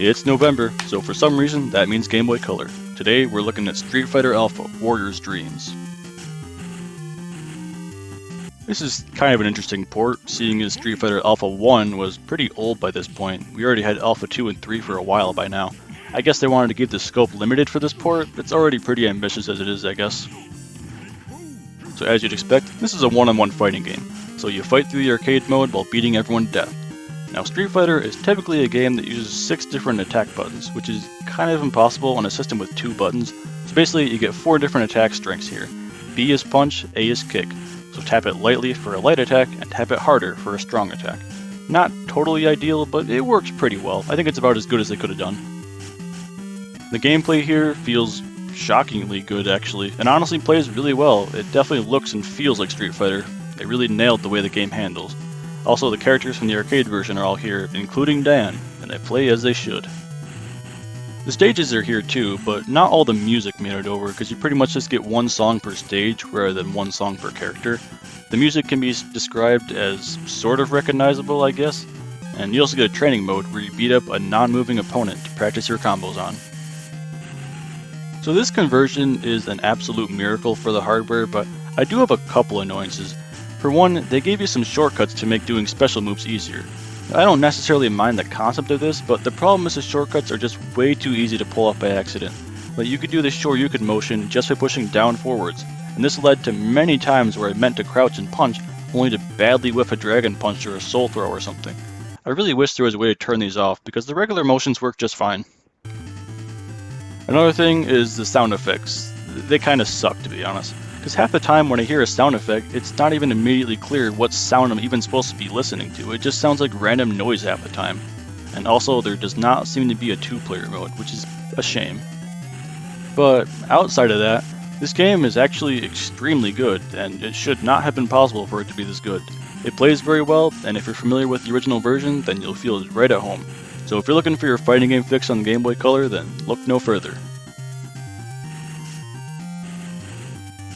It's November, so for some reason that means Game Boy Color. Today we're looking at Street Fighter Alpha, Warrior's Dreams. This is kind of an interesting port, seeing as Street Fighter Alpha 1 was pretty old by this point. We already had Alpha 2 and 3 for a while by now. I guess they wanted to keep the scope limited for this port. It's already pretty ambitious as it is, I guess. So as you'd expect, this is a one-on-one fighting game, so you fight through the arcade mode while beating everyone to death. Now Street Fighter is typically a game that uses 6 different attack buttons, which is kind of impossible on a system with 2 buttons. So basically you get 4 different attack strengths here. B is punch, A is kick. So tap it lightly for a light attack, and tap it harder for a strong attack. Not totally ideal, but it works pretty well. I think it's about as good as they could have done. The gameplay here feels shockingly good actually, and honestly plays really well. It definitely looks and feels like Street Fighter. They really nailed the way the game handles. Also, the characters from the arcade version are all here, including Dan, and they play as they should. The stages are here too, but not all the music made it over, because you pretty much just get 1 song per stage rather than 1 song per character. The music can be described as sort of recognizable, I guess, and you also get a training mode where you beat up a non-moving opponent to practice your combos on. So this conversion is an absolute miracle for the hardware, but I do have a couple annoyances. For one, they gave you some shortcuts to make doing special moves easier. I don't necessarily mind the concept of this, but the problem is the shortcuts are just way too easy to pull off by accident. Like you could do the Shoryuken motion just by pushing down forwards, and this led to many times where I meant to crouch and punch, only to badly whiff a dragon punch or a soul throw or something. I really wish there was a way to turn these off, because the regular motions work just fine. Another thing is the sound effects. They kinda suck, to be honest. Because half the time when I hear a sound effect, it's not even immediately clear what sound I'm even supposed to be listening to. It just sounds like random noise half the time. And also, there does not seem to be a 2-player mode, which is a shame. But outside of that, this game is actually extremely good, and it should not have been possible for it to be this good. It plays very well, and if you're familiar with the original version, then you'll feel it right at home. So if you're looking for your fighting game fix on Game Boy Color, then look no further.